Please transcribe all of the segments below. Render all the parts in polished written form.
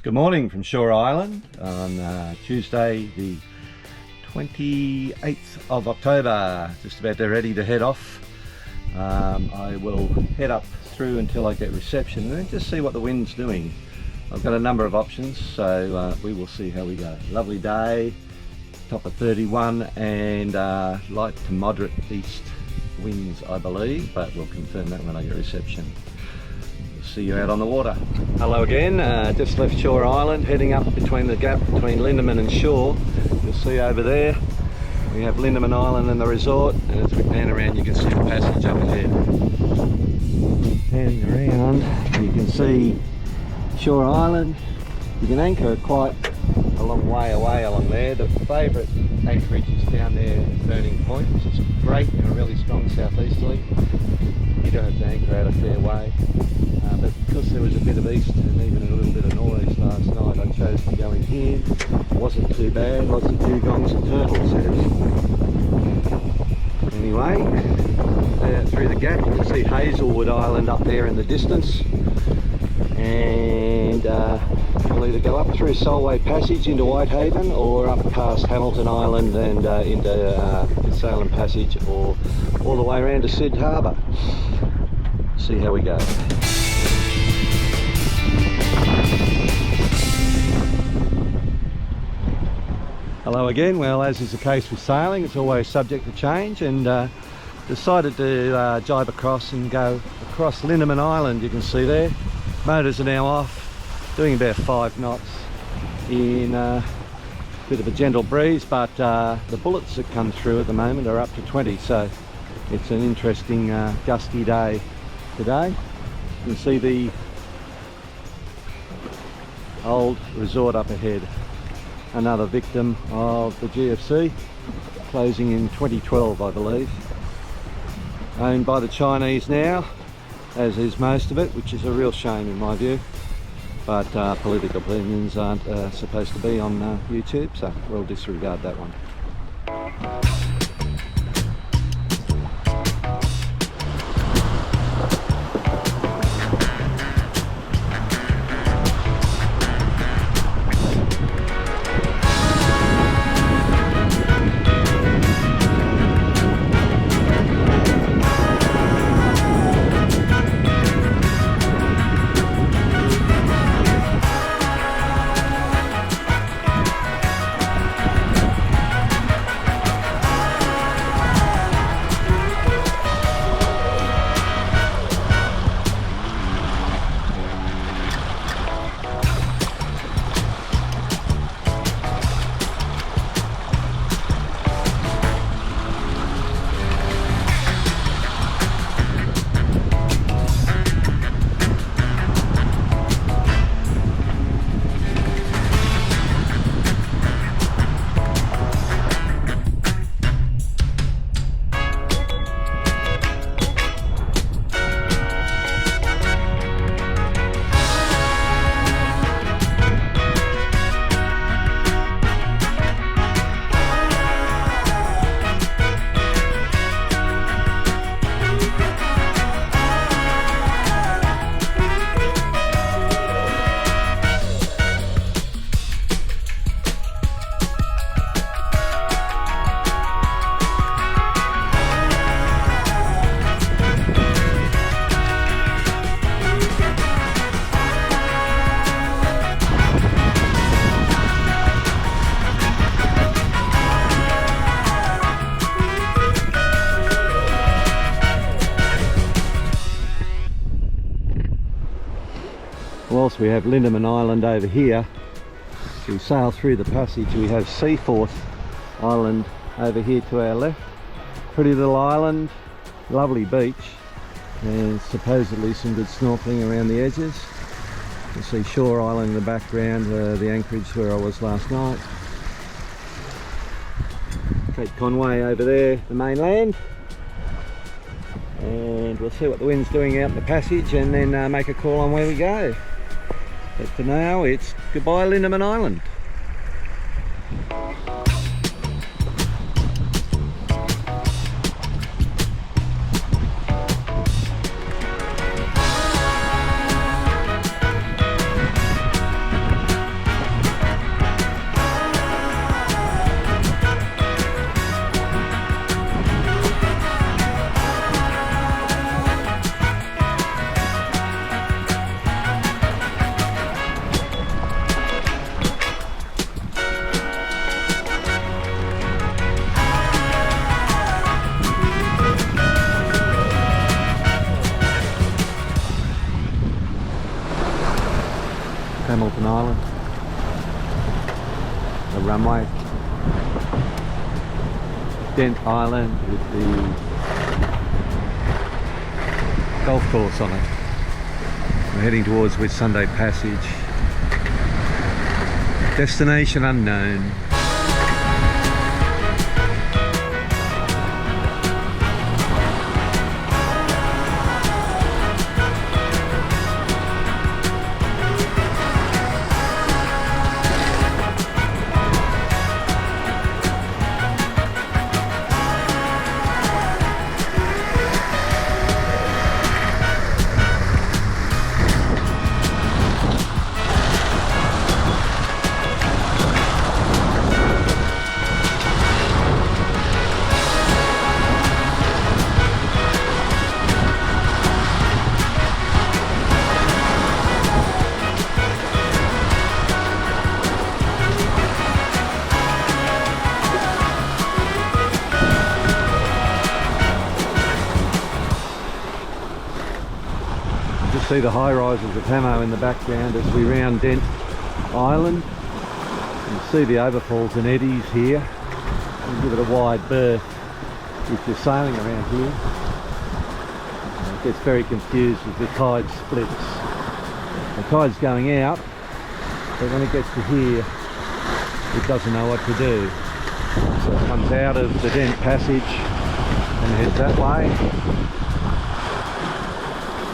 Good morning from Shore Island on Tuesday the 28th of October, just about ready to head off. I will head up through until I get reception and then just see what the wind's doing. I've got a number of options, so we will see how we go. Lovely day, top of 31 and light to moderate east winds I believe, but we'll confirm that when I get reception. See you out on the water. Hello again, just left Shore Island, heading up between the gap between Lindeman and Shore. You'll see over there we have Lindeman Island and the resort, and as we pan around you can see the passage up ahead. Panning around you can see Shore Island. You can anchor quite a long way away along there. The favourite anchorage is down there at Burning Point, which is great in a really strong southeasterly. You don't have to anchor out a fair way. But because there was a bit of east and even a little bit of northeast last night, I chose to go in here. It wasn't too bad, lots of dugongs and turtles. Anyway, through the gap you can see Hazelwood Island up there in the distance, and you'll either go up through Solway Passage into Whitehaven or up past Hamilton Island and into Salem Passage, or all the way around to Sid Harbour. See how we go. Hello again. Well, as is the case with sailing, it's always subject to change, and decided to jibe across and go across Lindeman Island. You can see there, motors are now off, doing about 5 knots in a bit of a gentle breeze, but the bullets that come through at the moment are up to 20, so it's an interesting gusty day today. You can see the old resort up ahead, another victim of the GFC, closing in 2012 I believe. Owned by the Chinese now, as is most of it, which is a real shame in my view, but political opinions aren't supposed to be on YouTube, so we'll disregard that one. Whilst we have Lindeman Island over here, we sail through the passage, we have Seaforth Island over here to our left. Pretty little island, lovely beach, and supposedly some good snorkeling around the edges. You can see Shore Island in the background, the anchorage where I was last night. Cape Conway over there, the mainland. And we'll see what the wind's doing out in the passage and then make a call on where we go. But for now, it's goodbye Lindeman Island. Hamilton Island, the runway, Dent Island with the golf course on it. We're heading towards Whitsunday Passage. Destination unknown. See the high rises of Hamo in the background as we round Dent Island. You can see the overfalls and eddies here. We'll give it a wide berth if you're sailing around here. It gets very confused as the tide splits. The tide's going out, but when it gets to here, it doesn't know what to do. So it comes out of the Dent Passage and heads that way.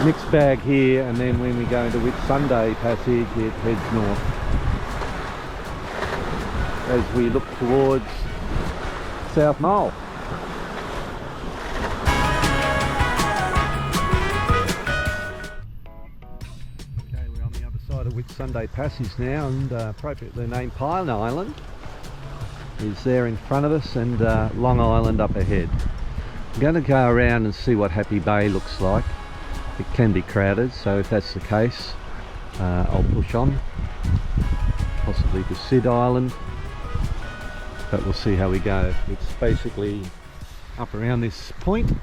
Mixed bag here, and then when we go into Whitsunday Passage it heads north as we look towards South Mole. Okay, we're on the other side of Whitsunday Passage now, and appropriately named Pine Island is there in front of us, and Long Island up ahead. I'm going to go around and see what Happy Bay looks like. It can be crowded, so if that's the case, I'll push on, possibly to Sid Island, but we'll see how we go. It's basically up around this point. Up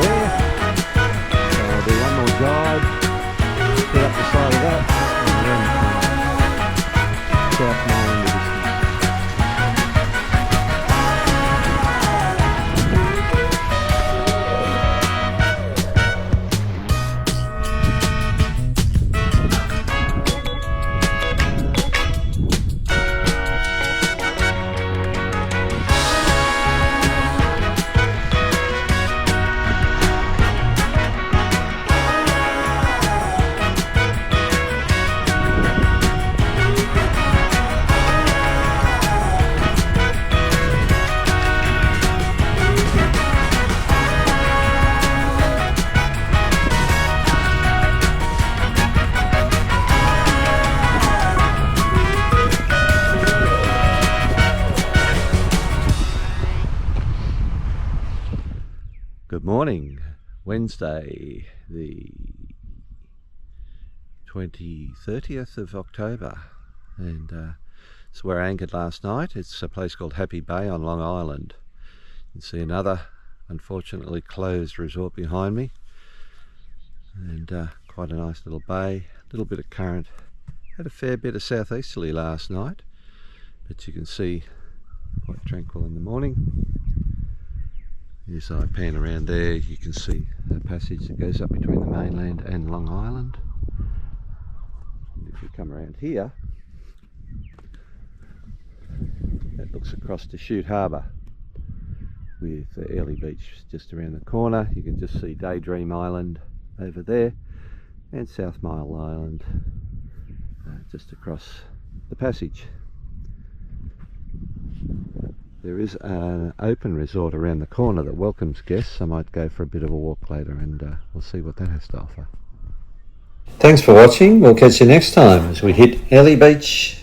there. So I'll do one more dive, get up the side of that, and then South Mole in the distance. Good morning, Wednesday the 30th of October, and it's where I anchored last night. It's a place called Happy Bay on Long Island. You can see another unfortunately closed resort behind me, and quite a nice little bay, a little bit of current. Had a fair bit of southeasterly last night, but you can see quite tranquil in the morning. As I pan around there, you can see the passage that goes up between the mainland and Long Island. And if you come around here, that looks across to Chute Harbour with Early Beach just around the corner. You can just see Daydream Island over there and South Mole Island just across the passage. There is an open resort around the corner that welcomes guests. I might go for a bit of a walk later, and we'll see what that has to offer. Thanks for watching. We'll catch you next time as we hit Early Beach.